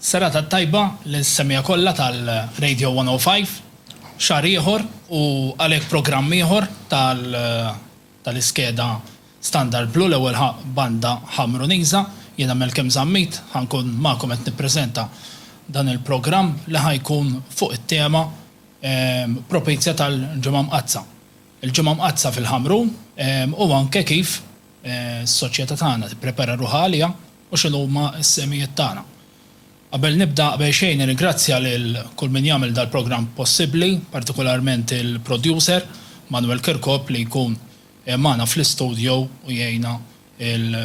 Serata tajba l-semija kollha tal-Radio 105, xahar ieħor u għalhekk programm ieħor tal-iskeda Standard Blu l-ewwel banda ħamru Niża, jiena Malcolm Zammit ħankun magħkom qed nippreżenta dan il-programm li ħajkun fuq it-tema propizja tal-ġimgħa Mqazza. Il-ġimgħa Mqazza fil-Ħamrun u anke kif s-soċjetà tagħna tipprepara ruħha għaliha u x'inhuma s-semijiet tagħna. Qabel nibda qabel xejn nirringrazzja lil kull min jagħmel dal-programm possibbli, partikolarment il-producer Manuel Kirkop li jkun magħna fl-istudio u jgħinna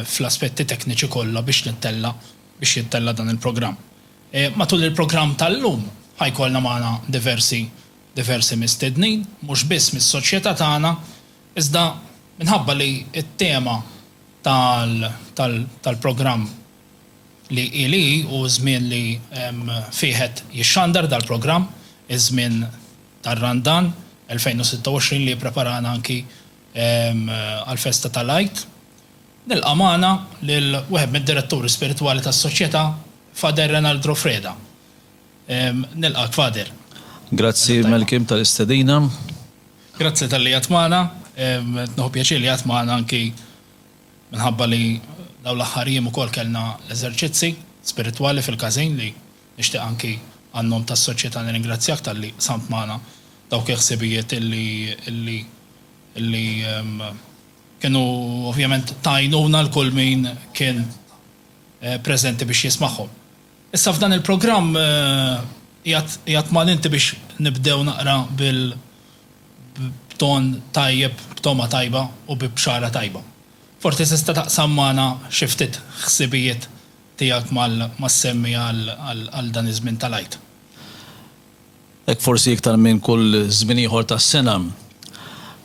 fl-aspetti tekniċi kollha biex jittella dan il-programm. Matul il-programm tal-lum ħajkollna magħna diversi mistednin, mhux biss mis-soċjetà tagħna, iżda minħabba li t-tema tal-programm li u żmien li fiħet jixxandar dal-programm, iż-żmien tar-Randan 2026 li preparana anki għal-festa tal-Ajt. Nilqa' magħna lil wieħed mid-diretturi spiritwali tas-soċjetà, Fader Renaldo Freda. Nilqak Fader. Grazzi Malcolm tal-istedina. Grazzi tal-li għat magħna, nħu pjaċir li għat magħna anki minħabba li daw l-aħħarijiem ukoll kellna l-eżerċizzi spiritwali fil-każin li nixtieq anki għannom tas-soċjetà nirringrazzjak tal-li samt magħna dawk il-ħsibijiet illi kienu ovvjament tajnuna l-kull min kien preżenti biex jismagħhom. Issa f'dan il-programm qiegħed ma' inti biex nibdew naqra b'ton tajjeb, b'toma tajba u b'bxara tajba. Forti tista' taqsam magħna xi ftit ħsibijiet tiegħek mas-semmi għal dan iż-żmien tal-Ajt. Hekk forsi iktar minn kull żmien ieħor tas-sena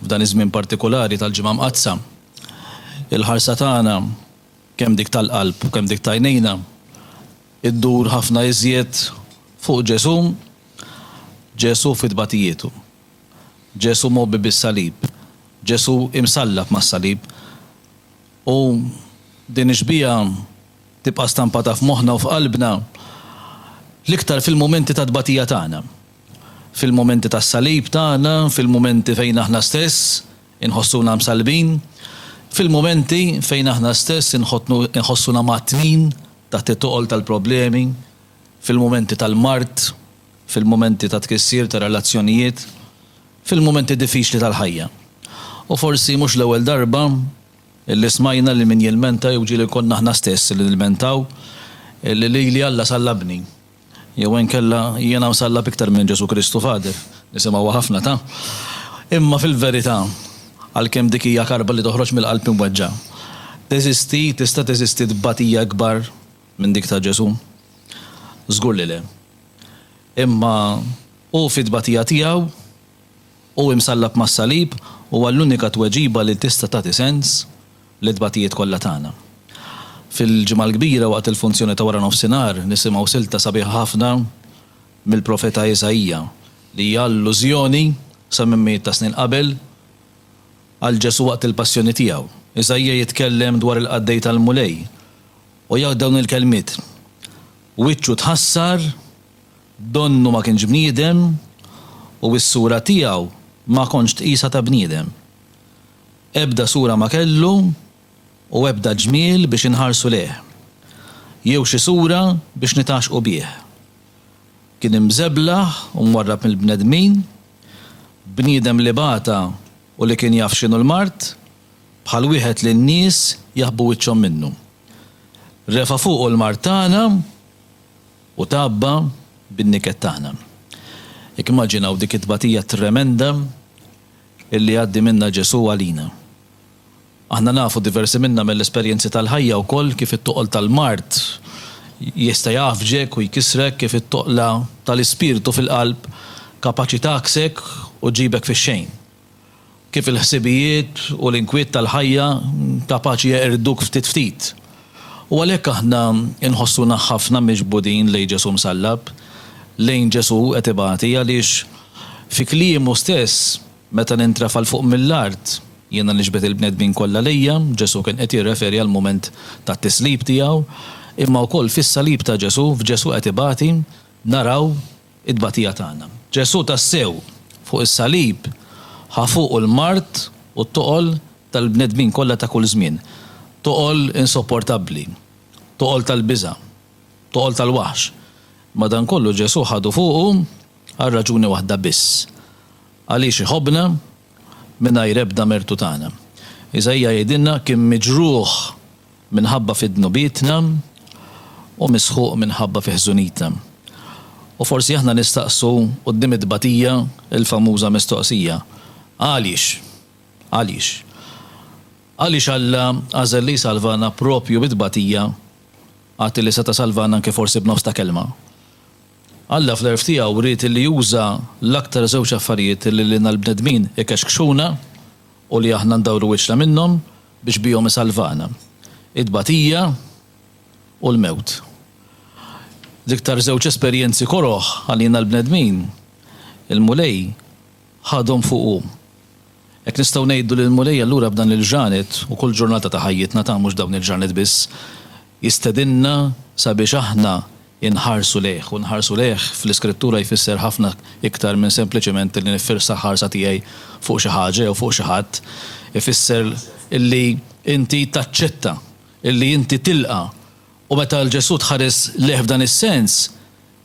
f'dan iż-żmien partikolari tal-ġimgħa Mqazza. Il-ħarsa tagħna kemm dik tal-qalb u kemm dik tajnejna iddur ħafna iżjed fuq Ġesu fid-tbatijietu. Ġesu mobbi bis-salib. Ġesu imsallab mas-salib. U din ixbija tibqa' stampata f'moħħna u f'qalbna l-iktar fil-momenti ta' tbatija tagħna. Fil-momenti tas-salib tagħna, fil-momenti fejn aħna stess inħossuna msalbin, fil-momenti fejn aħna stess inħossuna matnin taħt it-toqol tal-problemi, fil-momenti tal-mart, fil-momenti ta' tkissir ta' relazzjonijiet, fil-momenti diffiċli tal-ħajja. U forsi mhux l-ewwel darba illi smajna li min jilmenta jew ġieli konna aħna stess li nilmentaw li Alla sallabni. Jew inkella jiena msallab iktar minn Ġesu Kristu Fader, nisimgħu ħafna ta'. Imma fil-verità għalkemm dik hija karba li toħroġ mill-qalb imweġġa. Tista' teżisti tbatija kbar minn dik ta' Ġesu? Żgur li le. Imma u fit-tbatija tiegħu u imsallab mas-salib huwa l-unika tweġiba li tista' tagħti sens l-tbatijiet kollha tagħna. Fil-ġimgħa l-kbira waqt il-funzjoni ta' wara nofsinhar nisimgħu silta sabiħa ħafna mill-profeta Eżajija li hija allużjoni sa minn miet ta' snin qabel għal Ġesu waqt il-passjoni tiegħu. Eżajija jitkellem dwar il-qaddej tal-mulej u jgħid dawn il-kelmiet. Wiċċu tħassar, donnu ma kienx bniedem u s-sura tiegħu ma kontx tqisha ta' bniedem. Ebda sura ma kellu u ebda ġmiel biex inħarsu leh. Jew xi sura biex nitaxqu bih. Kien imżeblaħ u mwarrab mill-bnedmin, bniedem li bata u li kien jaf x'inhu l-mart, bħal wieħed li n-nies jaħbu wiċċhom minnu. Refa fuqu l-mart tagħna u tabba bin-niket tagħna. Jekk immaġinaw dik it-tbatija tremenda illi għaddi minna Ġesu għalina. Aħna nafu diversi minna mill-esperjenzi tal-ħajja wkoll kif it-toqol tal-mart jista' jafġek u jkisrek, kif it-toqla tal-ispirtu fil-qalb kapaċi taksek u ġibek fix-xejn. Kif il-ħsibijiet u l-inkwiet tal-ħajja kapaċi jeqirduk ftit ftit. U għalhekk aħna inħossuna ħafna miġbudin lejn Ġesu msallab, lejn Ġesu qed ibati għaliex fi kliemu stess meta nintrafal fuq mill-art jiena nixbet il-bnedmin kollha lejja, Ġesu kien qed jirreferi għal mument tat-tislib tiegħu, imma wkoll fis-salib ta' Ġesu, f'Ġesu qed ibati naraw id-batija tagħna. Ġesu tassew fuq is-salib ħafuq l-mart u t-toqol tal-bnedmin kollha ta' kull żmien. Toqol insopportabbli, toqol tal-biża', toqol tal-waħx. Madankollu Ġesu ħadu fuqu għal raġuni waħda biss. Għaliex iħobbna mingħajr ebda mertu tagħna. Iżajja jgħidilna kien miġruħ minħabba fid-dnubietna u misħuq minħabba fi ħżunitna. U forsi aħna nistaqsu quddiem id-batija il-famuża mistoqsija. Għaliex? Għaliex Alla għażel li salvana propju bid-batija għati li seta' salvana anke forsi b'nofs ta' kelma. Alla fl-erf tiegħu rrid li juża l-aktar żewġ affarijiet li lilna l-bnedmin ikexkxuna u li aħna ndawru wiċċna minnhom biex bihom isalvana. Id-batija u l-mewt. Diktar żewġ esperjenzi koroħ għalina l-bnedmin, il-mulej ħadhom fuqu. Jekk nistgħu ngħidu lil mulej allura b'dan il-ġranet u kull ġurnata ta' ħajjitna ta' mhux dawn il-ġranet biss, jistedinna sabiex aħna inħarsu lejh u nħarsu lejh fl-iskrittura jfisser ħafna iktar minn sempliċement li nifirsa ħarsa tiegħi fuq xi ħaġa jew fuq xi ħadd, ifisser illi inti taċċetta, illi inti tilqa' u meta l-Ġesu tħares lejh f'dan is-sens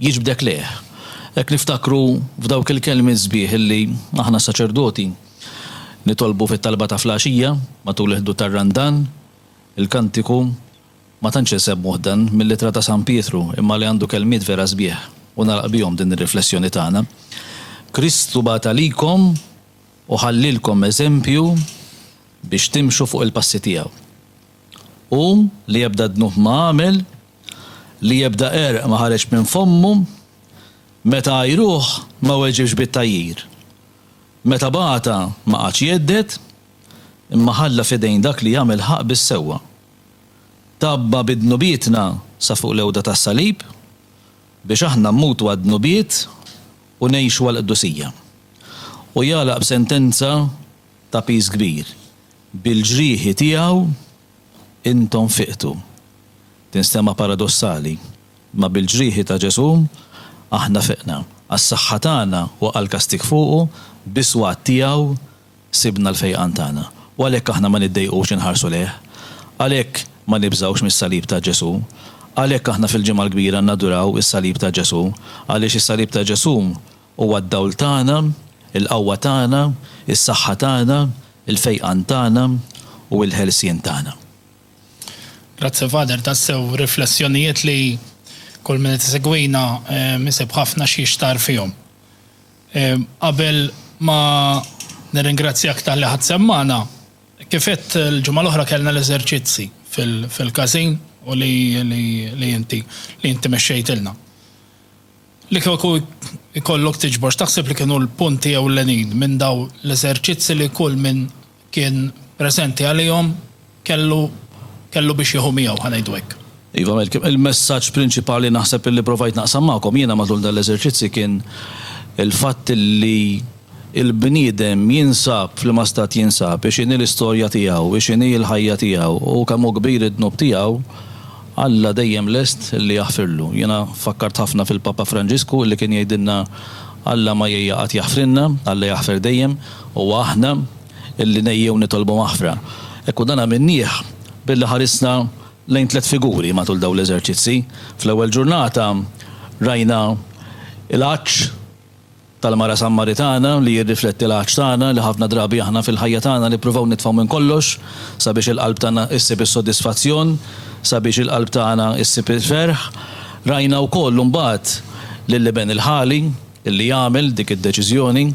jiġbdek lejh. Hekk niftakru f'dawk il-kelmi sbieħ illi aħna saċerdoti nitolbu fit-talba ta' flaxija matul il-ħdu tar-Randan, il-kantiku ma tantx insemmuh dan mill-Littra ta' San Pietru imma li għandu kelmiet vera sbieħ u nagħlaq bihom din ir-riflessjoni tagħna. Kristu bata likom u ħallilkom eżempju biex timxu fuq il-passi tiegħu. U li jebda dnuh ma għamel, li jebda erq ma ħareġ minn fommu, meta għajruh ma weġibx bit-tajjir. Meta bata ma qatx jeddet, imma ħalla fidejn dak li jagħmel ħaq bis-sewwa. Tabba bid-dnubietna sa fuq l-ewda tas-salib biex aħna mmutu għad-dnubiet u ngħixu għall-qdusija. U jalaq b'sentenza ta' piż kbir. Bil-ġrieħi tiegħu intom fiqtu. Tinstema paradossali, ma bil-ġrieħi ta' Ġesu aħna fiqna. Għas-saħħa tagħna u għall-kastik fuqu biswat tiegħu sibna l-fejqan tagħna. U għalhekk aħna ma niddejqux inħarsu lejh. Għalhekk ma nibżawx mis-salib ta' Ġesu. Għalhekk aħna fil-ġimgħa l-kbira naduraw is-salib ta' Ġesu, għaliex is-salib ta' Ġesu huwa d-dawl tagħna, il-qawwa tagħna, is-saħħa tagħna, il-fejqan tagħna u l-ħelsien tagħna. Grazzi Fader, tassew riflessjonijiet li kull min tisegwina miseb ħafna xi xtar fihom. Qabel ma nirringrazzjak tal-li ħadd semmana, kifet il-ġimgħa l-oħra kellna l-eżerċizzi fil-każin u li inti mexxejtilna. Li kieku ikollok tiġbor, taħseb li kienu l-punti ewlenin minn daw l-eżerċizzi li kull min kien preżenti għalihom kellu biex jieħu miegħu ħanejdu hekk. Iva, il-messaġġ prinċipali naħseb li provajt naqsam magħkom jiena matul dan l-eżerċizzi kien il-fatt li il-bniedem jinsab fil-mastat jinsab biex inhi l-istorja tiegħu, biex inhi l-ħajja tiegħu u kemm hu kbir id-dnub tiegħu Alla dejjem lest li jaħfirlu. Jiena fakkart ħafna fil-Papa Franġisku li kien jgħidilna Alla ma jgħaqat jaħfrinna, Alla jaħfir dejjem u aħna illi nejjew nitolbu maħfra. Ekku dana minnieh billi ħarisna lejn 3 figuri matul dawn l-eżerċizzi. Fl-ewwel ġurnata rajna il-għaġġ tal-Mara Sammaritana li jirrifletti l-għaġġ tagħna li ħafna drabi aħna fil-ħajja tagħna nippruvaw nitfgħu minn kollox sabiex il-qalb tagħna issib is-sodisfazzjon, sabiex il-qalb tagħna issib il-ferħ. Rajna wkoll mbagħad lil ben il-ħali illi jagħmel dik id-deċiżjoni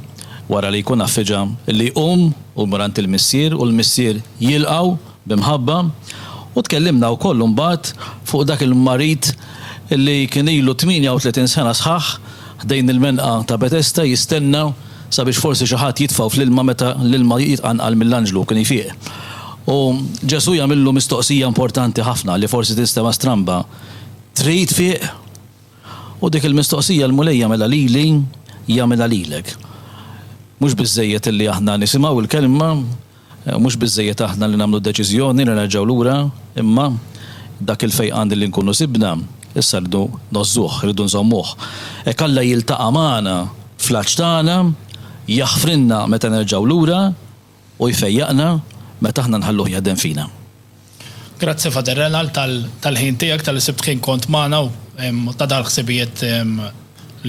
wara li jkun affiġa illi jqum u murant il-missier u l-missier jilqgħu bimħabba u tkellimna wkoll mbagħad fuq dak il-marit illi kien ilu 38 sena sħaħ ħdejn il-menqa ta' Betesda jistenna sabiex forsi xi ħadd jitfgħu fl-ilma meta l-ilma jitqanqal mill-anġlu kien jfieq. U Ġesu jagħmillu mistoqsija importanti ħafna li forsi tistema' stramba. Trid fieq? U dik il-mistoqsija l-mulej jagħmilha lili jagħmilha lilek. Mhux biżżejjed illi aħna nisimgħu il-kelma, mhux biżżejjed aħna li nagħmlu deċiżjoni li nerġgħu lura, imma dak il-fejqan li nkunu sibna, issa rridu nożżuh, rridu nżommuh. Hekk Alla jiltaqa' magħna fl-aġġ tagħna, jaħfrinna meta nerġgħu lura u jfejjaqna meta aħna nħalluh jaħdem fina. Grazzi Fader Renal tal-ħin tiegħek tal-sibt ħin kont magħna u ta' dal-ħsibijiet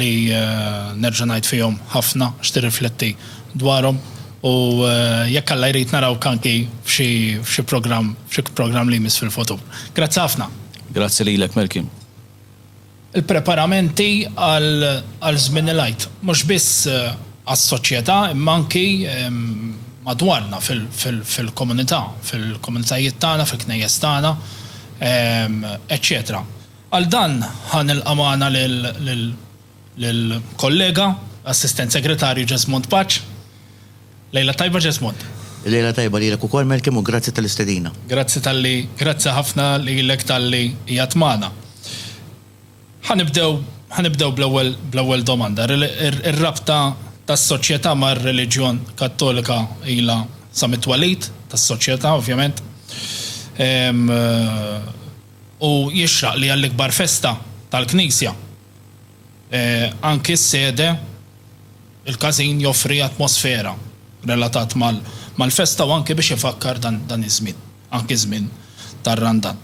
li nerġa' ngħid fihom ħafna x'tirrifletti dwarhom u jekk Alla jrid naraw kanki f'xi programm li jmiss fil-futur. Grazzi ħafna. Grazzi lilek, Melkim. Il-preparamenti għal żmien il-għid mhux biss għas-soċjetà imma anki madwarna fil-komunità, fil-komunitajiet tagħna, fil-knejjes tagħna, eċċetera. Għal dan ħanilqa' magħna lill-kollega, assistent segretarju Ġesmond Paċ. Lejla tajba Ġesmond. Lejla tajba lilek ukoll Melkim u grazzi tal-istedina. Grazzi ħafna lilek tal-li qiegħed magħna. Ħanibdew bl-ewwel domanda. Ir-rabta tas-soċjetà mar-reliġjon Kattolika ilha sa mit-twelid tas-soċjetà ovvjament. U jixraq li għall-ikbar festa tal-Knisja. Anki s-sede il-każin joffri atmosfera relatat mal-festa u anke biex ifakkar dan iż-żmien, anke żmien tar-Randan.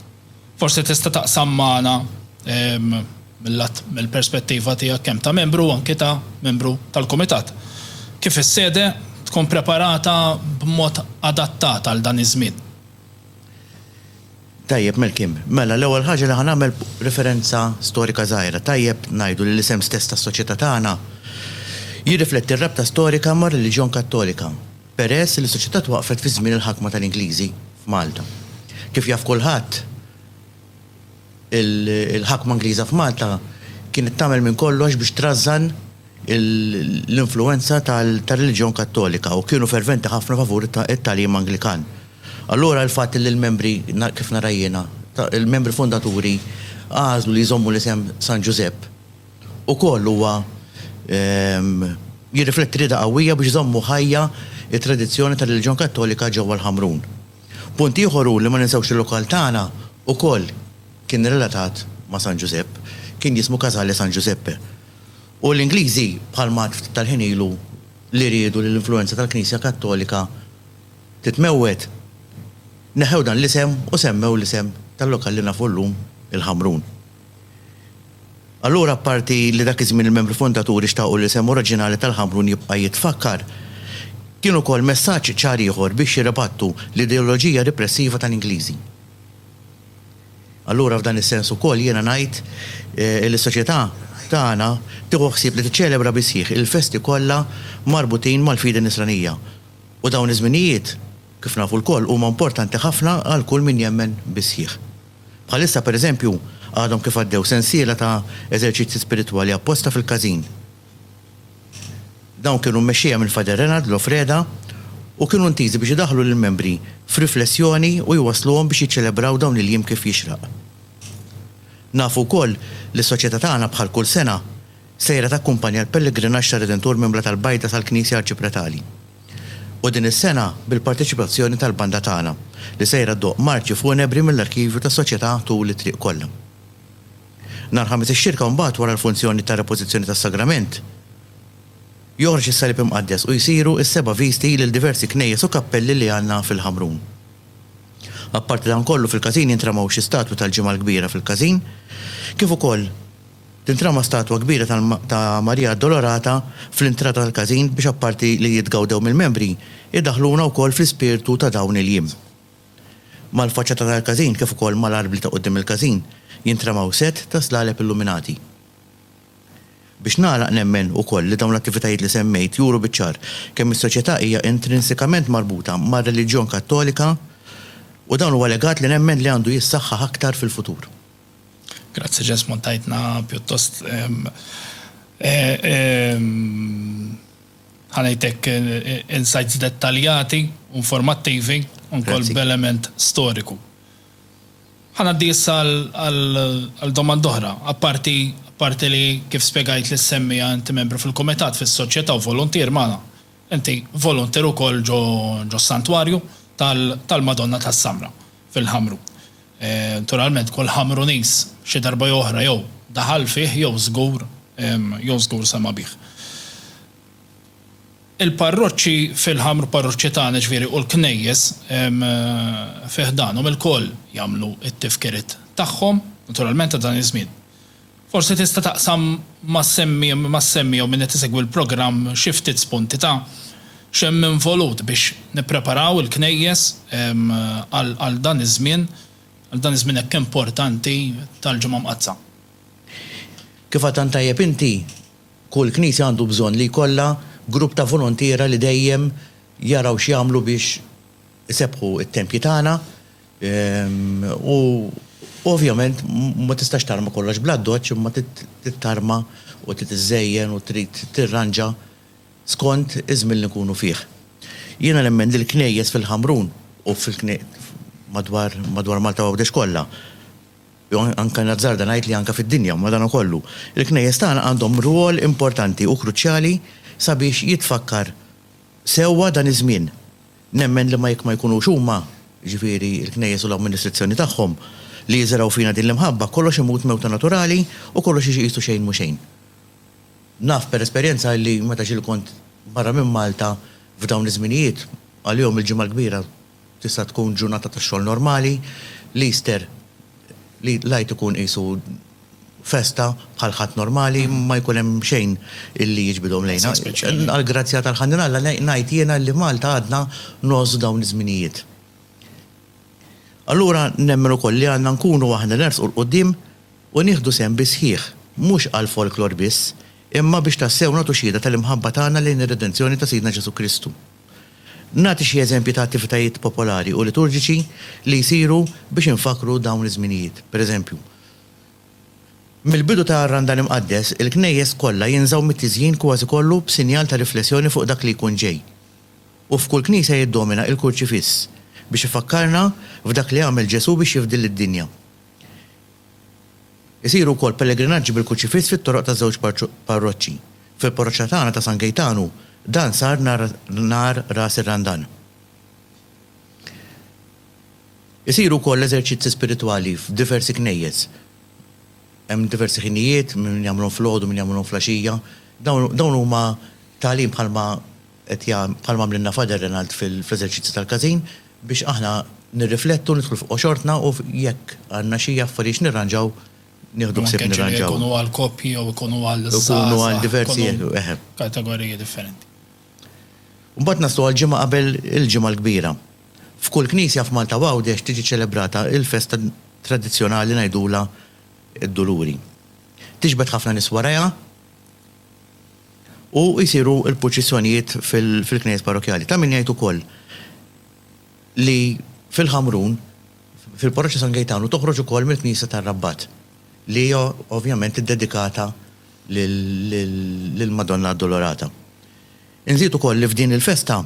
Forsi tista' taqsam magħna mill-perspettiva tiegħek kemm ta' membru u anke ta' membru tal-kumitat. Kif is-sede tkun preparata b'mod adattat għal dan iż-żmien? Tajjeb Melkim, mela l-ewwel ħaġa li ħanagħmel referenza storika żgħira. Tajjeb ngħidu li l-isem stess tas-soċjetà tagħna jirrifletti r-rabta storika mar-reliġjon Kattolika, peress li s-soċjetà twaqfet fi żmien il-ħakma tal-Ingliżi f'Malta. Kif jaf kulħadd, il-ħakma Ingliża f'Malta kienet tagħmel minn kollox biex trażżan l-influenza tal-reliġjon Kattolika u kienu ferventi ħafna favur it-tagħlim Anglikan. Allura l-fatt li l-membri kif narajjena, il-membri fondaturi għażlu li jżommu l-isem San Giuseppe ukoll huwa jirrifletti rieda qawwija biex jżommu ħajja it-tradizzjoni tal-reliġjon Kattolika ġewwa l-Ħamrun. Punt ieħor li ma ninsewx il-lokal tagħna ukoll kien relatat ma' San Giuseppe, kien jismu Casale San Giuseppe. U l-Ingliżi bħalma tal-ħin ilu li riedu li l-influenza tal-Knisja Kattolika titmewwet neħew dan l-isem u semmew l-isem tal-lokal li nafu llum il-Ħamrun. Allura apparti li dak iż-żmien il-membri fondaturi xtaqu l-isem oriġinali tal-Ħamrun jibqa' jitfakkar, kienu wkoll messaġġ ċar ieħor biex jirribattu l-ideoloġija repressiva tal-Ingliżi. Allura f'dan is-sens ukoll jiena ngħid li s-soċjetà tagħna tieħu ħsieb li tiċċelebra bisħieħ il-festi kollha marbutin mal-fidi nisranija. U dawn iż-żminijiet kif nafu l-koll huma importanti ħafna għal kull min jemmen bisħieħ. Bħalissa pereżempju għadhom kif għaddew sensiela ta' eżerċizzi spiritwali apposta fil-każin. Dawn kienu mmexxija minn Fader Renard Lofreda u kienu ntiżi biex idaħħlu lill-membri f'riflessjoni u jwasluhom biex jiċċelebraw dawn il-jiem kif jixraq. Nafu wkoll li s-soċjetà tagħna bħal kull sena sejra takkumpanja l-pellegrinaġġ ta' Redentur Mimla tal-Bajda tal-Knisja Arċipretali. U din is-sena bil-parteċipazzjoni tal-banda tagħna li sejra ddoq marċi funebri mill-arkivju tas-soċjetà tul it-triq kollha. Nhar ħames ix-xirka mbagħad wara l-funzjoni ta' repożizzjoni tas-sagrament joħroġ is-salib imqaddes u jsiru s-seba' visti lil diversi knejjes u kappelli li għandna fil-Ħamrun. Apparti dan kollu fil-każin jintramaw xi statwi tal-Ġimgħa l-Kbira fil-każin, kif ukoll tintrama statwa kbira ta' Marija Addolorata fl-intrata tal-każin biex apparti li jitgawdew mill-membri iddaħluna wkoll fl-ispirtu ta' dawn il-jiem. Mal-faċċata tal-każin kif ukoll mal-arbli ta' quddiem il-każin jintramaw set ta' slalep illuminati. Biex nagħlaq nemmen ukoll li dawn l-attivitajiet li semmejt juru biċ-ċar kemm is-soċjetà hija intrinsikament marbuta mar-reliġjon Kattolika u dawn huwa legat li nemmen li għandu jissaħħaħ aktar fil-futur. Grazzi Ġesmond, tajtna pjuttost ħanejtek insights dettaljati, informattivi, unkoll b'element storiku. Ħanaddi issa għal domanda oħra, apparti li kif spjegajt li semmija inti membru fil-kumitat fis-soċjetà u volontier magħna. Inti volontier ukoll ġo santwarju tal-Madonna tas-Samra fil-Ħamru. Naturalment kull ħamru nies xi darba oħra jew daħal fih jew żgur sema bih. Il-parroċċi fil-ħamru parroċċi tagħna ġifieri u l-knejjes fih danhom il-koll jagħmlu t-tifkiriet tagħhom naturalment ta' dan iż-żmien. Forsi tista' taqsam ma' semmi jew min qed isegwi l-programm xi ftit spunti ta' xemm involut biex nippreparaw il-knejjes għal dan iż-żmien hekk importanti tal-ġimgħa mqazza. Kif għatan tajjeb inti, kull knisja għandu bżonn li jkollha grupp ta' volontiera li dejjem jaraw x'jagħmlu biex isebħu t-tempji tagħna u ovvjament ma tistax tarma kollox bla doċċ imma tittarma u titiżejjen u trid tirranġa skont iż-żmien li nkunu fih. Jiena nemmen li l-knejjes fil-Ħamrun u madwar Malta u Għawdex kollha. Anka nazzarda ngħid li anka fid-dinja madankollu. Il-knejjes tagħna għandhom rwol importanti u kruċjali sabiex jitfakkar sewwa dan iż-żmien. Nemmen li ma jkunux huma, ġifieri l-knejjes u l-amministrazzjoni tagħhom li jiżraw fina din l-imħabba kollox imut mewta naturali u kollox jiġi xejn mhux xejn. Naf per esperjenza li meta ġil kont barra minn Malta f'dawn iż-żminijiet għalihom il-ġimgħa l-kbira tista' tkun ġurnata tax-xogħol normali, l-Easter li lajt ikun qisu festa bħal ħadd normali ma jkun hemm xejn illi jiġbidhom lejna. Għall-grazzja tal-Ħannin Alla ngħid jiena li Malta għadna nogħżu dawn iż-żminijiet. Allura nemmen ukoll li għandna nkunu aħna nersqu l-qudiem u nieħdu sehem bisħieħ mhux għal folklor biss, imma biex tassew nagħtu xhieda tal-imħabba tagħna lejn ir-redenzjoni ta' Sidna Ġesu Kristu. Nagħti xi eżempji ta' attivitajiet popolari u liturġiċi li jsiru biex infakru dawn iż-żminijiet. Pereżempju, mill-bidu ta' Randan Imqaddes, il-knejjes kollha jinżaw mit-tiżjin kważi kollu b'sinjal ta' riflessjoni fuq dak li jkun ġej. U f'kull knisja jiddomina il-kurċifiss biex ifakkarna f'dak li għamel Ġesu biex jifdil id-dinja. Isiru wkoll pellegrinaġġi bil-kurċifiss fit-toroq ta' żewġ parroċċi. Fil-parroċċja tagħna ta' San Gejtanu dan sar nar ras ir-Randan. Isiru wkoll eżerċizzi spiritwali f'diversi knejjes. Hemm diversi ħinijiet min jagħmluhom fl-għodu, min jagħmluhom fl-għaxija. Dawn huma tagħlim bħalma għamlilna Fader Renald fl-eżerċizzi tal-każin biex aħna nirriflettu nidħlu fuq xortna u jekk għandna xi affarijiet nirranġaw nieħdu ħsieb nirranġaw. Ikunu għal koppji jew ikunu għal ikunu għal diversi kategoriji differenti. Mbagħad naslu għall-ġimgħa qabel il-ġimgħa l-kbira. F'kull knisja f'Malta u Għawdex tiġi ċelebrata il-festa tradizzjonali ngħidula id-Duluri. Tiġbed ħafna nies warajha u jsiru l-proċessjonijiet fil-knejjes parrokjali. Ta' min jgħid ukoll li fil-Ħamrun fil-parroċċja San Gejtanu toħroġ ukoll mill-Knisja tar-Rabbat li hija ovvjament iddedikata lil Madonna Addolorata. Inżid ukoll li f'din il-festa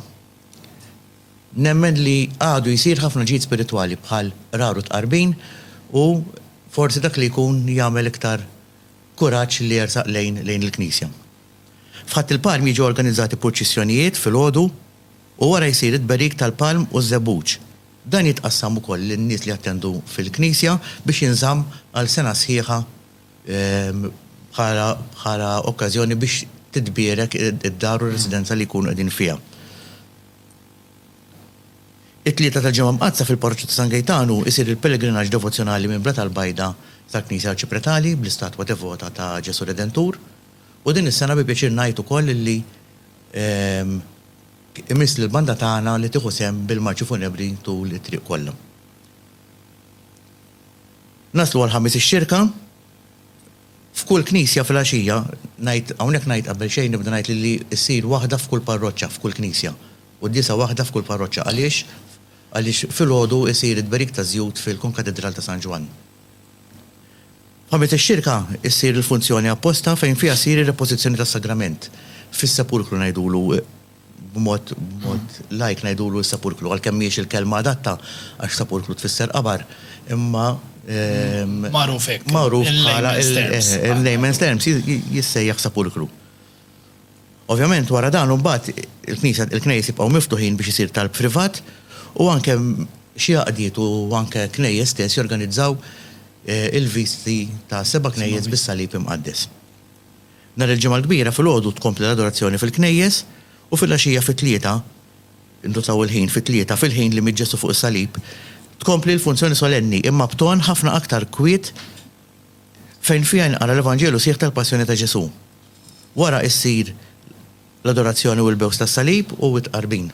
nemmen li għadu jsir ħafna ġid spiritwali bħal raru tqarbin u forsi dak li jkun jagħmel iktar kuraġġ li jersaq lejn il-Knisja. F'ħadd il-Palm jiġu organizzati proċessjonijiet filgħodu u wara jsir it-berik tal-Palm u żebbuġ. Dan jitqassam ukoll lin-nies li attendu fil-Knisja biex jinżamm għal sena sħiħa bħala okkażjoni biex titbierek id-dar u residenza li jkunu qegħdin fiha. It-tlieta tal-ġimgħa mqazza fil-parroċċja ta' San Gejtanu isir il-pellegrinaġġ devozzjonali minn Bra tal-Bajda tal-Knisja Ċipretali bl-istatwa devota ta' Ġesu Redentur u din is-sena bi pjaċir ngħid ukoll li imiss l-banda tagħna li tieħu sehem bil-marċi funebri tul it-triq kollha. Naslu għal ħamis ix-xirka f'kull knisja fil-għaxija hawnhekk ngħid qabel xejn nibda ngħid li ssir waħda f'kull parroċċja f'kull knisja u d-disa waħda f'kull parroċċja għaliex filgħodu isir it-berik ta' żjud fil-Konkatedral ta' San Ġwan. Ħames ix-xirka ssir il-funzjoni apposta fejn fiha ssir ir-repożizzjoni tas-sagrament fis-sepulkru ngħidulu b'mod lajk ngħidulu s-sepulkru għalkemm mhijiex il-kelma adatta għax sepulkru tfisser qabar imma magħruf hekk. Magħruf bħala il-layman's terms jissejjaħ sepulkru. Ovvjament wara dan imbagħad il-knejjes jibqgħu miftuħin biex isir talb privat u anke xi għaqdiet u anke knejjes stess jorganizzaw il-visti ta' 7 knejjes bis-salib imqaddes. Nhar il-ġimgħa l-kbira filgħodu tkompli l-adorazzjoni fil-knejjes u fil-għaxija fit-tlieta, indutaw il-ħin fit-tlieta fil-ħin li miġġesu fuq is-salib, tkompli l-funzjoni solenni imma b'ton ħafna aktar kwiet fejn fiha nqara l-Evanġelu sieħ tal-passjoni ta' Ġesu. Wara issir l-adorazzjoni u l-bews tas-salib u t-qarbin.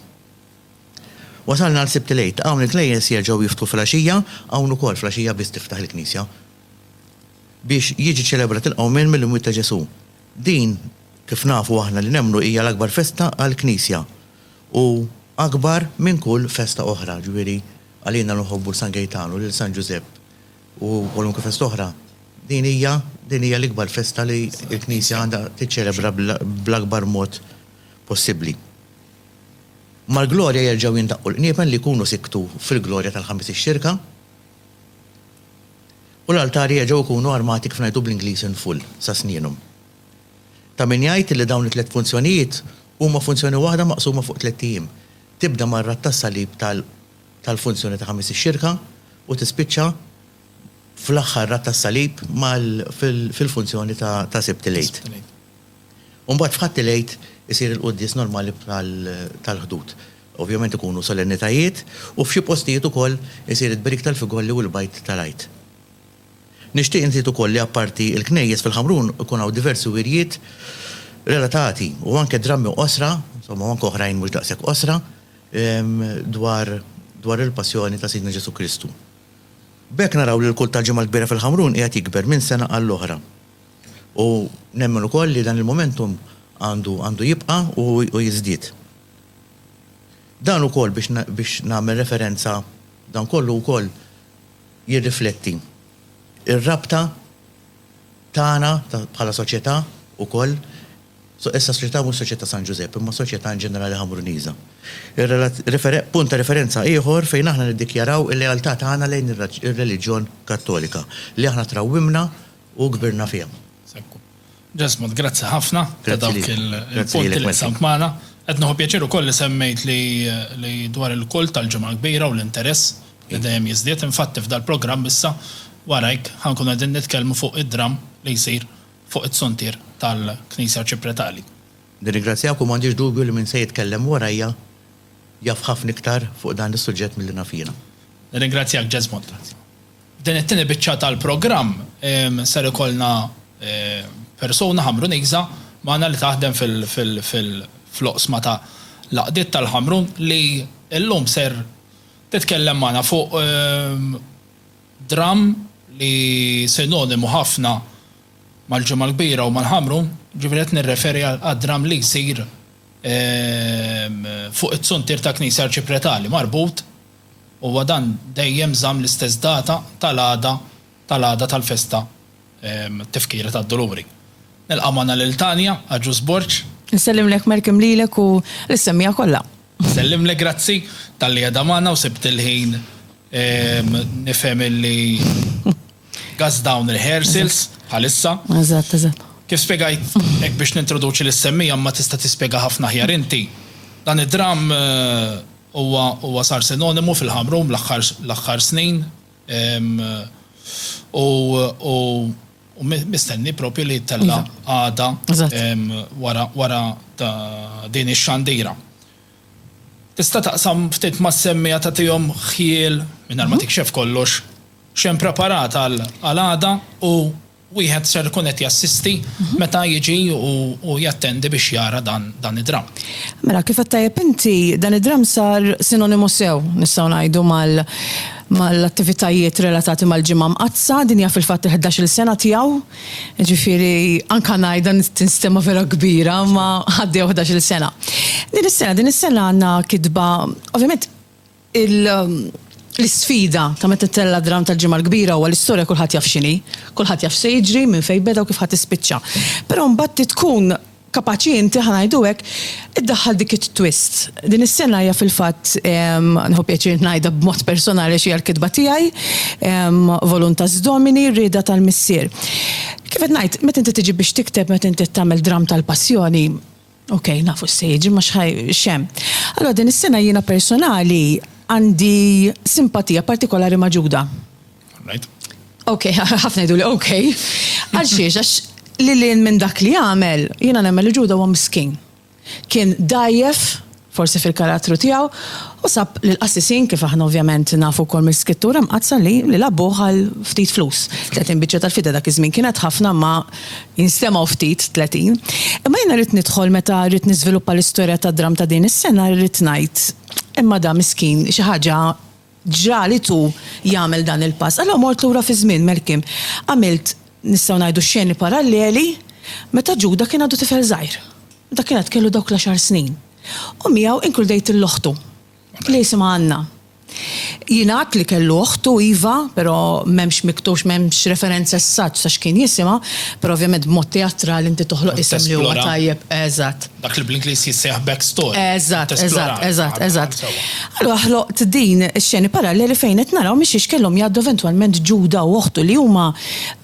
Wasalna l-sibt lejt, hawn il-knejjes jerġgħu jiftħu fil-għaxija, hawn ukoll fil-għaxija biss tiftaħ il-Knisja biex jiġi ċelebrat il-qawmien mill-imwiet ta' Ġesu. Din, kif nafu aħna li nemmnu hija l-akbar festa għall-Knisja u akbar minn kull festa oħra, ġifieri għalina nħobbu l-San Gaetano, lil San Giuseppe u kwalunkwe festa oħra. Din hija l-ikbar festa li l-Knisja għandha tiċċelebra bl-akbar mod possibbli. Mal-glorja jerġgħu jindaqqu l-qniepen li jkunu siktu fil-glorja tal-ħamis ix-xirka u l-altari jerġgħu jkunu armati kif ngħidu bl-Ingliż in full sa snienhom. Ta' min jgħid li dawn it-tliet funzjonijiet huma funzjoni waħda maqsuma fuq 3 ijiem. Tibda mar-rat tas-salib tal-funzjoni ta' ħamis ix-xirka u tispiċċa fl-aħħar rat tas-salib fil-funzjoni ta' sibt lejt. U mbagħad f'ħadd lejt isir il-qudies normali tal-ħdud. Ovvjament ikunu solennitajiet u f'xi postijiet ukoll isir it-berik tal-figolli u l-bajt tal-għajt. Nixtieq inżid ukoll li apparti il-knejjes fil-Ħamrun ikun hawn diversi wirjiet relatati u anke drammi qosra, insomma anke oħrajn mhux daqshekk qosra, dwar il-passjoni ta' Sidna Ġesu Kristu. B'hekk naraw li l-kult tal-ġimgħa l-kbira fil-Ħamrun qiegħed jikber minn sena għall-oħra. U nemmen ukoll li dan il-momentum għandu jibqa' u jiżdied. Dan ukoll biex nagħmel referenza dan kollu wkoll jirrifletti ir-rabta tagħna bħala soċjetà ukoll issa soċjetà mhux soċjetà San Giuseppe, imma soċjetà in ġenerali Ħamruniża. Punt ta' referenza ieħor fejn aħna niddikjaraw il-lealtà tagħna lejn ir-reliġjon Kattolika li aħna trawwimna u kbirna fiha. Ġesmod, grazzi ħafna ta' dawk il-punti li samt magħna. Qed nieħu pjaċir ukoll li semmejt li dwar il-kult tal-ġimgħa kbira u l-interess li dejjem jiżdied. Infatti f'dal-programm issa warajk ħankun qegħdin nitkellmu fuq id-dram li jsir fuq it-suntir tal-Knisja Ċipretali. Nirringrazzjakom m'għandix dubju li min se jitkellem warajja jaf ħafna iktar fuq dan is-suġġett milli naf jiena. Nirringrazzjak Ġesmod. Din it-tieni biċċa tal-programm ser ikollna persuna Ħamruniża magħna li taħdem fil-oqsma ta' laqdiet tal-Ħamrun li llum ser titkellem magħna fuq dram li sinonimu ħafna mal-ġimgħa l-kbira u mal-Ħamrun, ġifieri qed nirreferi għad-dram li jsir fuq it-suntir ta' Knisja Ċipretali marbut huwa dan dejjem żamm l-istess data tal-għada tal-festa tifkira tad-Doluri. Nilqamana lil-Tanja, Aġus Borġ. Nsellim lek Malcolm lilek u l-semmija kollha. Nsellim lek grazzi tal-li għadamana u sibt il-ħin nifhem li gas down rehearsals bħalissa. Eżatt. Kif spjegajt hekk biex nintroduċi l-semmija ma tista' tispjega ħafna ħjar inti. Dan id-dram huwa sar sinonimu fil-Ħamrun l-aħħar snin u mistenni propju li tella għada wara din ix-xandira. Tista' taqsam ftit ma' semmija tagħtihom ħiel mingħajr ma tikxef kollox x'hemm preparat għal-għada u wieħed ser ikun qed jassisti meta jiġi u jattendi biex jara dan id-dram. Mela kif qed tajjeb inti dan id-dram sar sinonimu sew nistgħu ngħidu mal-attivitajiet relatati mal-ġimgħa mqazza, din hija fil-fatt il-11 sena tiegħu. Ġifieri anke ngħidha tinstema vera kbira ma ħaddew 11 sena. Din is-sena għandna kitba ovvjament l-isfida ta' meta tella dram tal-ġimgħa l-kbira huwa l-istorja kulħadd jaf x'inhi, kulħadd jaf se jiġri minn fejn beda u kif ħadd tispiċċa. Però mbagħad tkun kapaċi inti ħanajdu hekk iddaħħal dik it-twist. Din is-sena hija fil-fatt nieħu pjaċir ngħidha b'mod personali xi l-kitba tiegħi, Voluntas Domini, rieda tal-missier. Kif qed ngħid, meta inti tiġi biex tikteb meta inti tagħmel dram tal-passjoni, nafu s-sejġi, ma xem. Allora, din is-sena jiena personali għandi simpatija partikolari ma' Ġuda. Right? Ok, ħafna jdu li ok. Għalxiex, għax li minn dak li għamel, jina nemmel li Ġuda huwa miskin. Kien dajjef, forsi fil-karattru tiegħu, u sab l-qassisin kif aħna ovvjament nafu wkoll mill-skrittura mqazza li labbuh għal ftit flus. 30 biċċa tal-fida dak iż-żmien kienet ħafna ma jinstemaw ftit 30. Imma jiena rrid nidħol meta rrid niżviluppa l-istorja tad-dram ta' din is-sena rrid ngħid imma da miskin xi ħaġa ġrali tu jagħmel dan il-pass. Allora mort lura fi żmien Melkim għamilt nistgħu ngħidu xeni paralleli meta Ġuda kien għadu tifel żgħir. Da kienet kellu dawk l-10 snin. U miegħu inkludejt l-oħtu li jisimha Anna. Jingħad li kellu oħtu Iva, però m'hemmx miktux, m'hemmx referenza s-saġġ sa x'kien jisimha, però ovvjament b'mod teatrali inti toħloq isem li huwa tajjeb. Eżatt. Dak li bl-Ingliż jissejjaħ backstory. Eżatt. Allura ħloqt din ix-xeni paralleli fejn qed naraw miex kellhom jgħaddu eventwalment Ġuda u oħtu li huma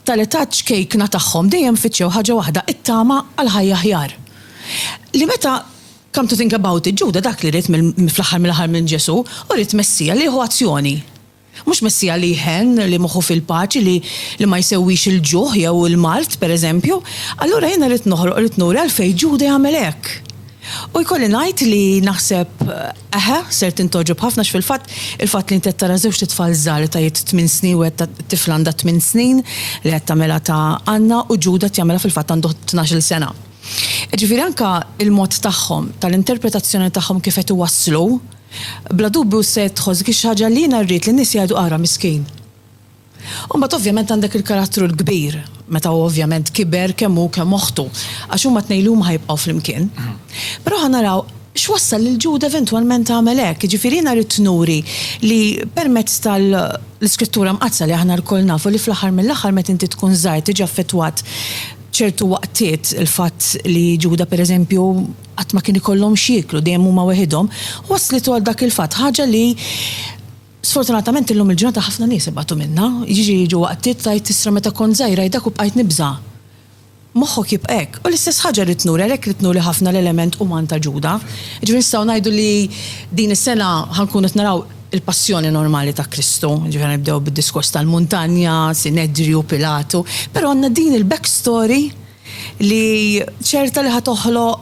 tal-età ċkejkna tagħhom dejjem fittxew ħaġa waħda it-tama għal ħajja aħjar. Li meta come to think about it, Ġuda dak li rrit fl-aħħar mill-aħħar minn Ġesu, u rrit Messija li hu azzjoni. Mhux Messija li jħen, li moħħu fil-paċi, li ma jsewwix il-ġuħ jew il-malt, pereżempju, allura jiena rrid noħroq rrid nuri għalfejn Ġuda jagħmel hekk. U jkolli ngħid li naħseb ser tintoġob ħafna fil-fatt il-fatt li inti tara żewġ titfal żgħar ta' 8 snin u qed tifla għandha 8 snin li qed tagħmilha ta' Anna u Ġuda tagħmilha fil-fatt għandu 12 sena. Ġifieri anke il-mod tagħhom, tal-interpretazzjoni tagħhom kif qed iwasslu, bla dubju se tħoss xi ħaġa li jiena rrid li n-nies jgħidu qara miskin. U mbagħad ovvjament għandek il-karattru l-kbir, meta hu ovvjament kiber kemm hu kemm oħtu, għax huma tnejlhom ħajbqgħu flimkien. Però ħanaraw x'wassal lil Ġuda eventwalment għamel hekk, jiġifieri jiena rrid nuri li permezz tal-iskrittura mqazza li aħna lkoll nafu li fl-aħħar mill-aħħar meta inti tkun żgħir tiġi affettwat ċertu waqtiet il-fatt li Ġuda pereżempju qatt ma kien ikollhom xieklu dejjem huma weħidhom, waslitu għal dak il-fatt ħaġa li sfortunatament illum il-ġurnata ħafna nies ibatu minnha, jiġu waqtiet tajt tisra meta kont żgħira dak u bqajt nibża. Moħħok jibqa' hekk. U l-istess ħaġa rrid nuri għalhekk rid nuri ħafna l-element uman ta' Ġuda. Ġifieri nistgħu ngħidu li din is-sena ħankunu qed naraw il-passjoni normali ta' Kristu, ġifieri nibdew bid-diskors tal-muntanja, Sinedriju, Pilatu, però għandna din il-backstory li ċerta li ħatoħloq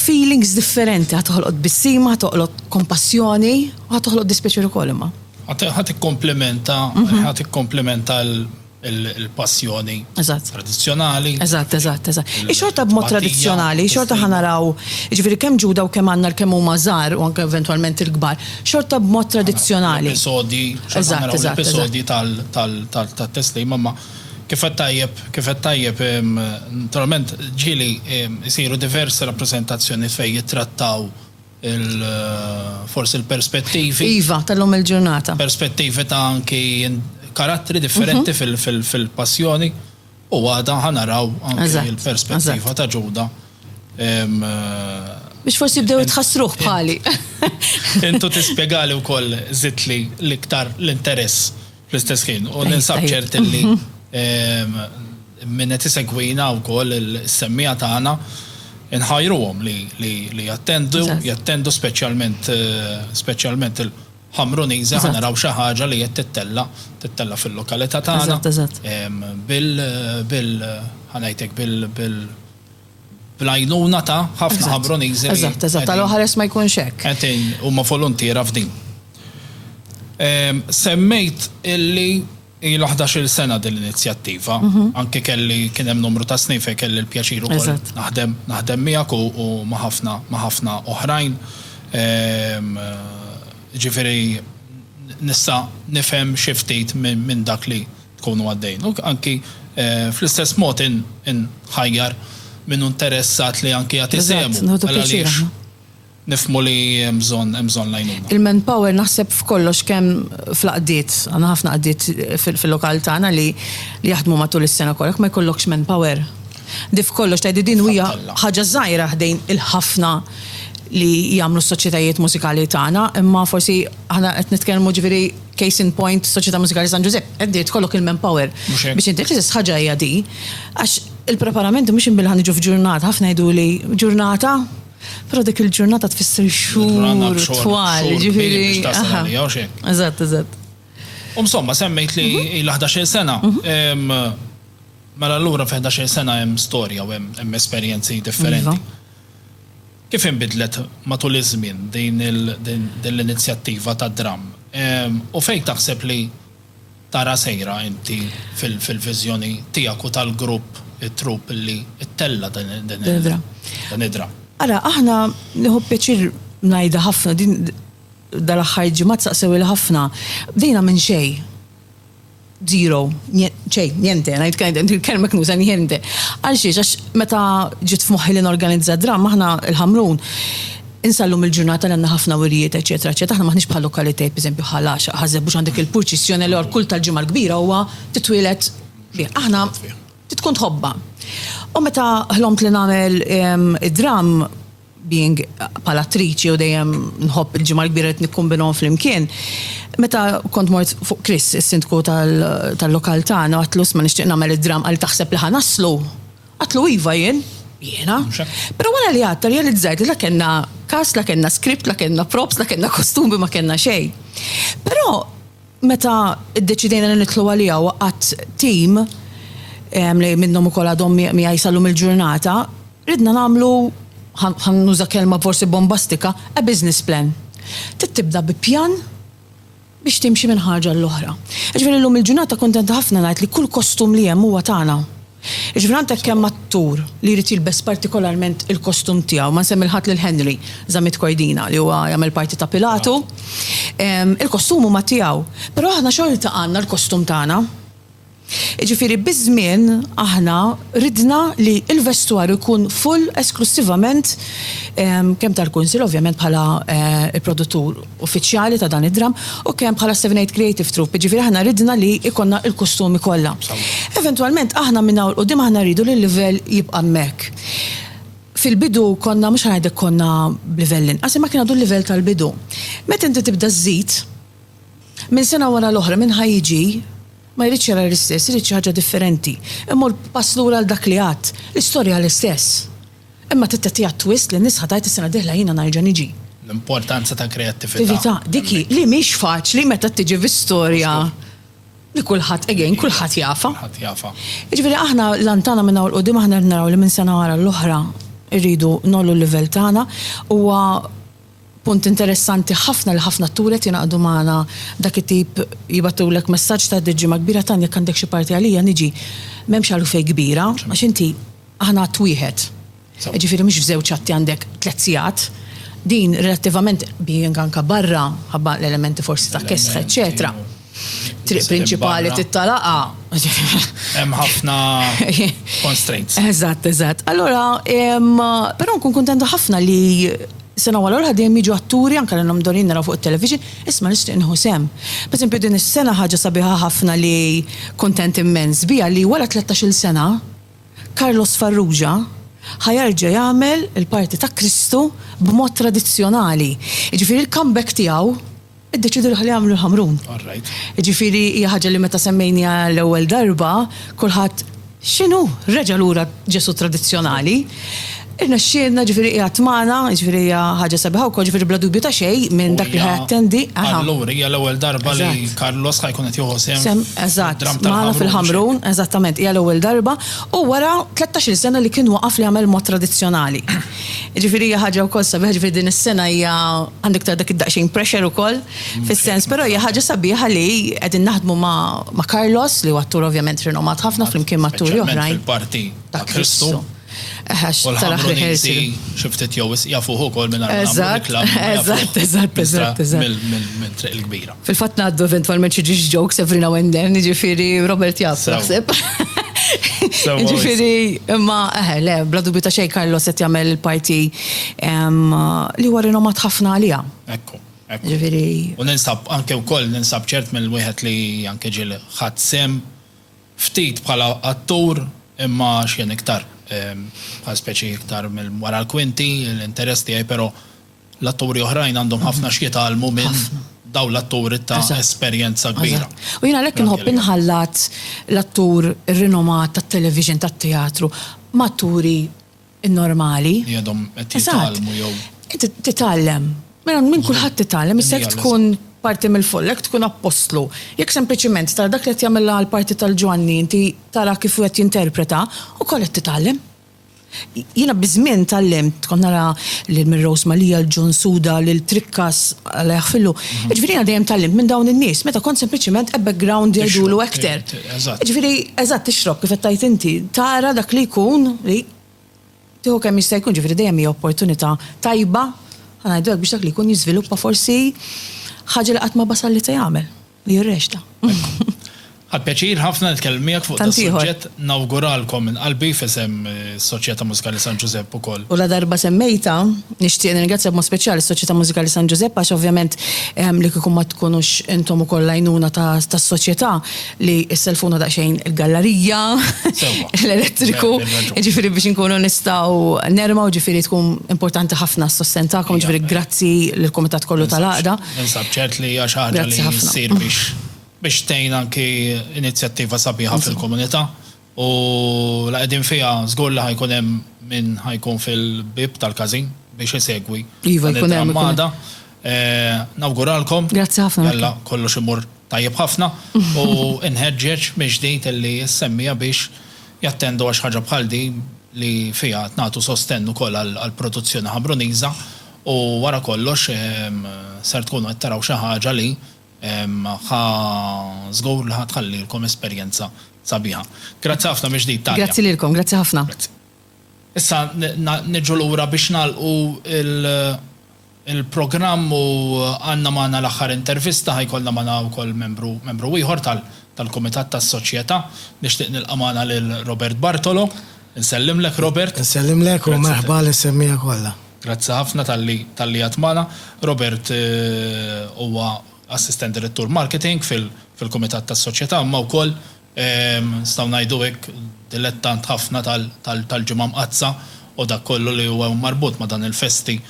feelings differenti, ħatoħloq bissima, ħatoħloq kompassjoni, u ħatoħloq dispjaċir ukoll imma. Ħadd ikkomplementa il-passjoni tradizzjonali. Eżatt. Xorta b'mod tradizzjonali, xorta ħanaraw, ġifieri kemm Ġuda u kemm Anna kemm huma żgħar u anke eventwalment il-kbar, xorta b'mod tradizzjonali. L-episodji tal-teslima ma kif qed tajjeb naturalment ġieli jsiru diversi rappreżentazzjoni fejn jittrattaw forsi l-perspettivi. Iva, tal-lum il-ġurnata. Perspettivi ta' anki karattri differenti fil-passjoni u għada ħanaraw anke il-perspettiva ta' Ġuda. Biex forsi jibdew jitħassruh bħali. Intu tispjegali wkoll żidli l-iktar l-interess fl-istess ħin u ninsab ċert li min qed isegwina wkoll is-semmija tagħna inħajruhom li jattendu speċjalment il-Ħamruniża ħanaraw xi ħaġa li qed tittella fil-lokalità tagħna. Ħanajtek bil-għajnuna ta' ħafna Ħamruniżi. Eżatt, tal-oħares ma jkunx hekk. Qed huma volontiera f'din. Semmejt illi ilu 11 sena din l-inizjattiva, anke kien hemm numru ta' snin fejn kelli l-pjaċir ukoll naħdem miegħek u ma' ħafna oħrajn. Ġifieri nista' nifhem xi ftit minn dak li tkunu għaddejn. U anki fl-istess mod inħajjar minn interessat li anki jagħti semu għaliex nifmu li hemm bżonn lajnuna. Il-manpower naħseb f'kollox kemm fl-qdiet, għandna ħafna qdiet fil-lokal tagħna li jaħdmu matul is-sena kollha ma jkollokx manpower. Di f'kollox tgħid din hija ħaġa żgħira ħdejn il-ħafna li jagħmlu s-soċjetajiet mużikali tagħna, imma forsi aħna qed nitkellmu ġifieri case in point soċjetà mużikali San Giuseppe, qed tkollok il-manpower biex inti l-istess ħaġa hija di għax il-preparamenti mhux inbilħan niġu f'ġurnata, ħafna jgħidu li ġurnata Però dik il-ġurnata tfisser Run-up xhur xogħol, twal, xhur ġifieri. kbir biex tasal aha. għalija, u xek. Eżatt. Insomma, semmejt li il-11 sena, mela allura f'11 sena hemm storja u hemm esperjenzi differenti. Iva. Kif inbidlet matul iż-żmien din l-inizjattiva ta' dram? U fejn taħseb li tara sejra inti fil-viżjoni tiegħek u tal-grupp it-trupp li ttella dan id-dram? Ara, aħna nieħu pjaċir ngħidha ħafna din dal-aħħar ġimgħat saqsew ħafna. Bdejna minn xejn. Zero, niente, ngħid il-kelma knuża niente. Għax meta ġiet f'moħħi li norganizza dram, aħna il-Ħamrun insallum il-ġurnata li għandna ħafna wirijiet, eċetera, eċetera. Aħna maħniex bħal lokalitej, pereżempju ħalax, ħażeb biex għandek il-purċissjoni li kull tal-ġimgħa l-kbira huwa titwilet bih. Aħna tkun tħobba. U meta ħlomt li nagħmel id-dram being bħala attriċi u dejjem nħobb il-ġimgħa l-kbira qed nikkumbinhom flimkien. Meta kont mort fuq Chris, is-sindku tal-lokal tagħna, għatlu ma nixtieq nagħmel id-dram għal taħseb li ħanaslu. Għatlu iva jiena. Però wara li għatta realizzajt li la kellna kas, la kellna script, la kellna props, la kellna kostumi, ma kellna xejn. Però meta iddeċidejna li nitlu għalija waqgħat tim li minnhom ukoll għadhom mi jsallum il-ġurnata, ridna nagħmlu ħannuża kelma forsi bombastika, a business plan. Tittibda bi pjan biex timxi minn ħaġa l-oħra. Ġifieri llum il-ġurnata kontenta ħafna ngħid li kull kostum li hemm huwa tagħna. Ġifieri għandek kemm attur li jrid jilbes partikolarment il-kostum tiegħu, ma nsemmi l-ħadd lil Henry Zamit Kojdina li huwa jagħmel parti ta' Pilatu. Il-kostum huma tiegħu, però aħna xorta għandna l-kostum tagħna. Ġifieri biż-żmien aħna ridna li l-vestwarju jkun full esklusivament kemm tal-Kunsill ovvjament bħala il-produttur uffiċjali ta' dan id-dram u kemm bħala 78 Creative Troupe. Ġifieri aħna ridna li ikonna l-kostumi kollha. Eventwalment aħna minn hawn qudiem aħna rridu li l-livell jibqa' hemmhekk. Fil-bidu konna mhux ngħidlek konna b'livell inqas, imma kien għadu l-livell tal-bidu. Meta inti tibda żżid minn sena wara l-oħra minn ħajjiġi ma jridx jara l-istess, jrid xi ħaġa differenti. Immur pass lura għal dak li għadd, l-istorja l-istess. Imma tittatija twist li nisħa tajt is-sena diħla jiena narġa' niġi. L-importanza ta' kreattività. Diki li mhix faċli meta tiġi f'istorja li kulħadd jafa. Jiġifieri aħna lantana minn hawn qudiem aħna naraw li minn sena wara l-oħra rridu nollu l-livell tagħna huwa punt interessanti ħafna li ħafna turet jinaqdu magħna dak it-tip jibatulek messaġġ ta' diġi kbira tan jekk għandek xi parti għalija niġi m'hemmx għalu fej kbira għax inti aħna twieħed. Ġifieri mhux f'żewġ atti għandek 3 sigħat. Din relattivament being anke barra ħabba l-elementi forsi ta' kesħ, eċetera. Triq prinċipali tittalaqa. Hemm ħafna constraints. Eżatt. Allora, però nkun kuntenta ħafna li sena wara l ħadjem jiġu atturi anke li dorin naraw fuq it-television, isma' nixtieq inħu sem. Pereżempju din is-sena ħaġa sabiħa ħafna li kuntent immens biha li wara 13-il sena Carlos Farrugia ħajarġa' jagħmel il-parti ta' Kristu b'mod tradizzjonali. Jiġifieri il-comeback tiegħu iddeċidu li jagħmlu l-Ħamrun. Jiġifieri hija ħaġa li meta semmejnija l-ewwel darba kulħadd x'inhu reġa' lura Ġesu tradizzjonali. Irna xiedna ġifieri qiegħed magħna, ġifieri hija ħaġa sabiħa wkoll ġifieri bla dubju ta' xejn minn dak li ħattendi. Allura hija l-ewwel darba li Carlos ħajkun qed jieħu sem. Eżatt, magħna fil-Ħamrun, eżattament, hija l-ewwel darba u wara 13-il sena li kien waqaf li jagħmel mod tradizzjonali. Ġifieri hija ħaġa wkoll sabiħa, ġifieri din is-sena hija għandek ta' dak id-daqsxejn pressure ukoll fis-sens, però hija ħaġa sabiħa li qegħdin naħdmu ma' Carlos li huwa attur ovvjament rinomat ħafna flimkien ma' atturi oħrajn. Fil-parti ta' Kristu. Ħaxtaraħi xiftet jew jafuh ukoll minn Eżatt. Minn triq il-kbira. Fil-fatt ngħaddu eventwalment xi jokes every now and then, jiġifieri Robert jaf naħseb. Jiġifieri imma le bla dubju ta' xejn Carlos qed jagħmel parti li huwa rinomat ħafna għaliha. Ekku. Ġifieri. U ninsab anke wkoll ninsab ċert mill-wieħed li anke ġiel ħadd sem ftit bħala attur imma x'jien iktar. Bħal speċi iktar wara l-kwinti, l-interess tiegħi, però l-atturi oħrajn għandhom ħafna x'jitgħalmu minn daw l-atturi ta' esperjenza kbira. U jiena għalhekk inħobb inħallat l-attur ir-rinomat tat-television tat-teatru ma' atturi normali. Li għadhom qed Eżatt. jitgħallmu jew. Inti titgħallem. Mela minn kulħadd titgħallem, issa jekk tkun parti mill-follek tkun appostlu. Jekk sempliċiment tara dak li qed jagħmilha l-parti tal-Ġwanni inti tara kif qed jinterpreta ukoll qed titgħallem. Jiena biżmien tallimt kont nara lil Rose Malija, l-Ġun Suda, lil Trikkas għal jaħfillu. Ġifieri jiena dejjem tallimt minn dawn in-nies meta kont sempliċement background jgħidulu aktar. Ġifieri eżatt tixrob kif qed tajt inti, tara dak li jkun li tieħu kemm jista' jkun ġifieri dejjem hija opportunità tajba ngħidu biex dak li jkun jiżviluppa forsi ħaġa li qatt ma basal li ta' jagħmel li jirrexta. Għal-pjaċir ħafna nitkellem miegħek fuq Tant ieħor. suġġett nawguralkom minn qalbi fisem is-Soċjetà Mużikali San Giuseppe ukoll. U la darba semmejta, nixtieq nirringrazzja b'mod speċjali s-Soċjetà Mużikali San Giuseppe għax ovvjament li kieku ma tkunux intom ukoll għajnuna tas-soċjetà li sselfuna daqsxejn il-gallerija, Sewwa. l-elettriku, Bil-raġun. ġifieri biex inkunu nistgħu nermaw ġifieri tkun importanti ħafna s-sostentakom, ġifieri grazzi lill-Kumitat kollu tal-għaqda. Ninsab ċert li hija xi ħaġa li Grazzi ħafna. ssir biex tgħin anki inizjattiva sabiħa fil-komunità u la qegħdin fiha żgur li ħajkun hemm min ħajkun fil-bib tal-każin biex isegwi. Iva, dan jkun hemm, id-drammada. Nawguralkom. Grazzi ħafna. Jalla kollox imur tajjeb ħafna u inħeġġeġ miġdejt li jissemmija biex jattendu għax ħaġa bħal di li fija nagħtu sostennu koll għall-produzzjoni ħabruniża u wara kollox ser tkunu qed taraw xi ħaġa li żgur li ħatħallilkom esperjenza sabiħa. Grazzi ħafna miġdejt Tanja. Grazzi lilkom, grazzi ħafna. Issa niġu lura biex nagħlqu il-programm u għandna magħna l-aħħar intervista ħajkollna magħna wkoll membru ieħor tal-Kumitat tas-Soċjetà. Nixtieq nilqa' magħna lil Robert Bartolo. Nsellimlek Robert. Nsellimlek u merħba li semmija kollha. Grazzi ħafna tal-li għatmana. Robert huwa assistent direttur marketing fil-Kumitat tas-Soċjetà, ma wkoll staw ngħidu hekk dilettant ħafna tal-ġimgħa mqazza u dak kollu li huwa marbut ma' dan il-festi.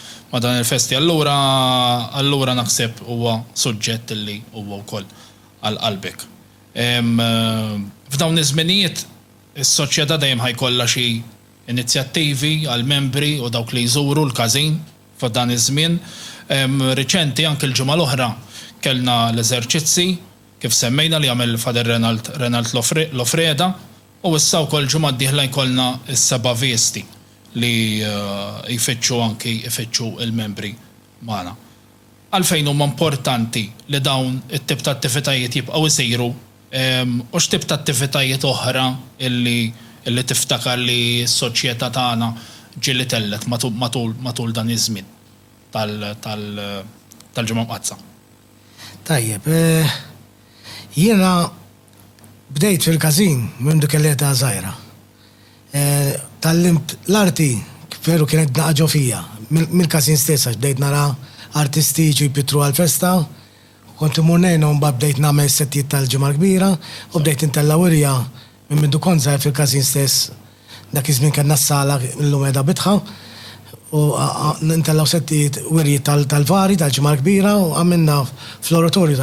Allura naħseb huwa suġġett li huwa wkoll għal qalbek. F'dawn iż-żminijiet is-soċjetà dejjem ħajkollha xi inizjattivi għal membri u dawk li jżuru l-każin f'dan iż-żmien. Riċenti anke l-ġimgħa l-oħra kellna l-eżerċizzi kif semmejna li għamel Fader Renald Lofreda u issa wkoll ġimgħa d-dieħla jkollna s-seba' vesti li jfittxu il-membri magħna. Għalfejn huma importanti li dawn it-tip ta' attivitajiet jibqgħu isiru u x'tip ta' attivitajiet oħra illi tiftakar li s-soċjetà tagħna ġieli tellet matul dan iż-żmien tal-ġimgħa mqazza. Tajjeb, jiena bdejt fil-każin minn dik l-età żgħira. Tallimt l-arti veru kienet naqġo fija. Mill-każin stessa bdejt nara artisti jipitru għal-festa, kont imur ngħinhom u mbagħad bdejt nagħmel settijiet tal-ġimgħa kbira u bdejt intella wirja minn mindu kont żgħir fil-każin stess. Dak iż-żmien kellna s-sala llum qiegħda bitħa u nintellaw settijiet wirji tal-vari tal-ġimgħa kbira u għamilna fl-oratorju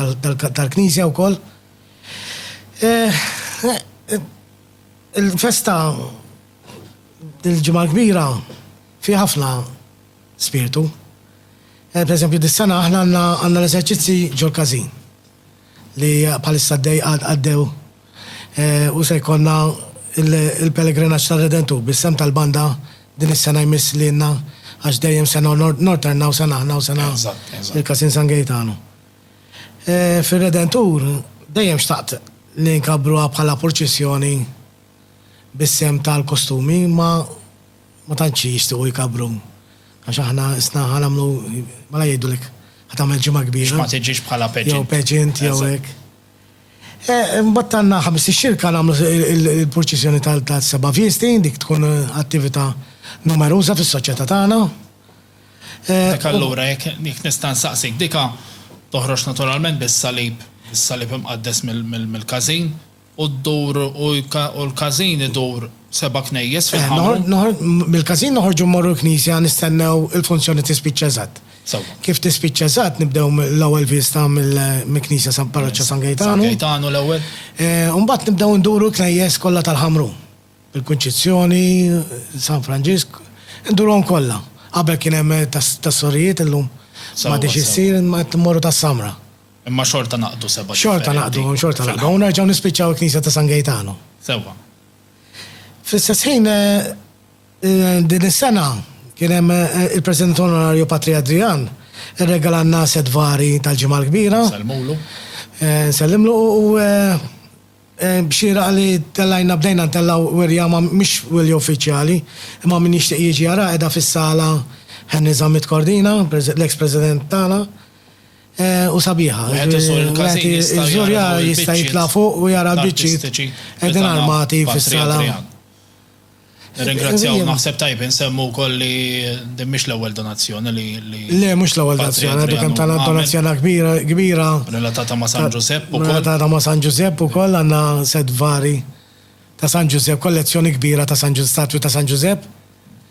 tal-Knisja wkoll. Il-festa il-ġimgħa kbira fi ħafna spiritu. Per eżempju, dis-sena aħna għandna l-eżerċizzi ġol-każin li bħalissa għaddew u se jkollna il-pellegrinaġġ tal-Redentur bis-sem tal-banda din is-sena jmiss lilna għax dejjem sena Norterna u sena aħna u sena il-Każin San Gaetano. Fir-Redentur dejjem xtaqt li nkabruha bħala proċessjoni bis-sem tal-kostumi ma tantx jixtiequ jkabru. Għax aħna isna ħanamlu mela jgħidulek ħatamel ġimgħa kbira. Ma tiġix bħala Jew pageant jew hekk. Mbagħad għandna 5 xirka nagħmlu il-proċessjoni tal-seba' fjesti, dik tkun attività numeruża fis-soċjetà tagħna. Dik allura jekk nista' nsaqsik dika toħroġ naturalment bis-salib imqaddes mill-każin u ddur u l-każin idur seba' knejjes fil-ħamru. Bil-każin noħorġu mmorru l-Knisja nistennew il-funzjoni tispiċċa eżatt. Kif tispiċċa eżatt nibdew l-ewwel vista mill-Knisja San Parroċċa San Gaetano. San Gaetano l-ewwel. Mbagħad nibdew nduru knejjes kollha tal-ħamru. Bil-Kunċizzjoni, San Franġisk, Ndurhom kollha. Qabel kien hemm tas-sorijiet illum Sewa, ma diċ issir ma tmorru tas-Samra. Imma xorta naqdu seba. Xorta naqdu. U nerġgħu nispiċċaw il-Knisja ta' San Gaetano. Sewa. Fl-istess ħin din is-sena kien hemm il-President Onorarju Patri Adrian irregalanna set vari tal-ġimgħa l-kbira. Salmulu. Nsellimlu u bxira li tellajna bdejna tellaw wirja ma mhix wilja uffiċjali, imma min jixtieq jiġi jara qiegħda fis-sala Henry Zammit Kordina, l-ex-President tagħna. U sabiħa. Iż-żurja jista' jitla' fuq u jara l-biċċiet qegħdin armati fis-sala. Ringrazzjaw naħseb tajb insemmu wkoll li din mhix l-ewwel donazzjoni li Le mhux l-ewwel donazzjoni, għadu kemm tagħna donazzjoni kbira. relatata ma' San Giuseppe ukoll. Relatata ma' San Giuseppe ukoll għandna set vari ta' San Giuseppe, kollezzjoni kbira ta' statwi ta' San Giuseppe.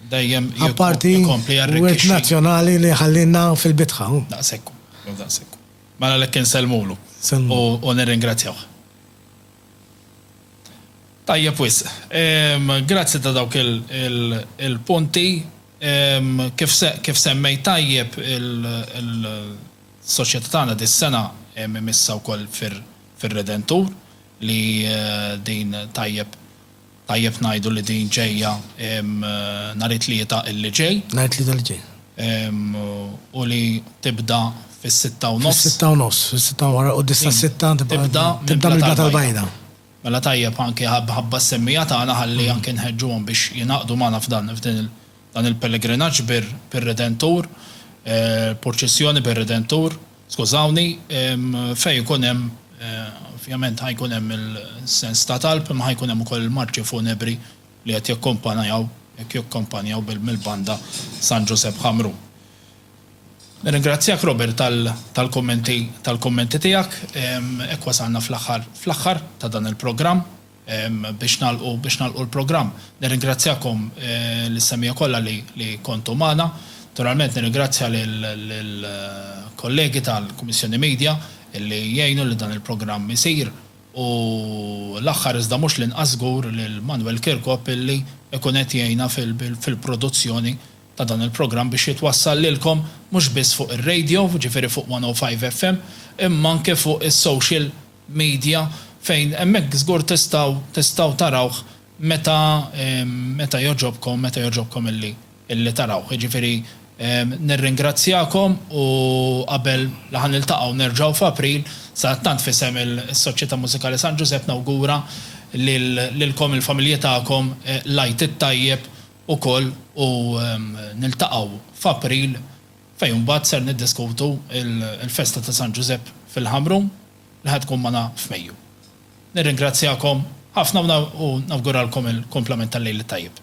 Dejjem Apparti jkompli wirt jarrikixxi. nazzjonali li ħallinna fil-bitħa. Daqsekku. Mela lek insellmulu. Selmu. U nirringrazzjaw. Tajjeb wis. Grazzi ta' dawk il-punti. Kif semmej tajjeb il-soċjetà tagħna dis-sena missa wkoll fir-Redentur li din tajjeb ngħidu li din ġejja nhar it-tlieta illi ġej. Ngħid li dal-ġej. U li tibda fis-6:30. Fis-6 wara u dissa 6 tibda mill-bla tal-bajda. Mela tajjeb anke ħabba s-semmija tagħna ħalli anke nħeġġuhom biex jinaqdu magħna f'dan il-pellegrinaġġ bir-Redentur, proċessjoni bir-Redentur, skużawni, fejn ikun hemm ovvjament ħajkun hemm il-sens ta' talb, imma ħajkun hemm ukoll il-marċi funebri li qed jikkompanjaw mill-banda San Giuseppe Ħamru. Ringrazzjak Robert tal-kommenti tiegħek, hekk wasalna fl-aħħar ta' dan il-programm biex nagħlqu l-programm. Nirringrazzjakom l-issemija kollha li kontu magħna. Naturalment nirringrazzja lill-kollegi tal-Kummissjoni Media illi jgħinu li dan il-programm isir u l-aħħar iżda mhux l-inqas żgur lil Manuel Kirkop illi ikun qed jgħinna fil-produzzjoni ta' dan il-programm biex jitwassal lilkom mhux biss fuq ir-radio, ġifieri fuq 105 FM, imma anke fuq is-social media fejn hemmhekk żgur tistgħu tarawh meta joġobkom illi tarawh. Ġifieri nirringrazzjakom u qabel li ħaniltaqgħu nerġgħu f'April sa tant fisem is-Soċjetà Mużikali San Giuseppe nawgura lilkom il-familji tagħkom lajt it-tajjeb ukoll u niltaqgħu f'April fejn mbagħad ser niddiskutu il-festa ta' San Giuseppe fil-Ħamru li ħad tkun magħna f'Mejju. Nirringrazzjakom ħafna u nawguralkom il-komplement tal-lejl tajjeb.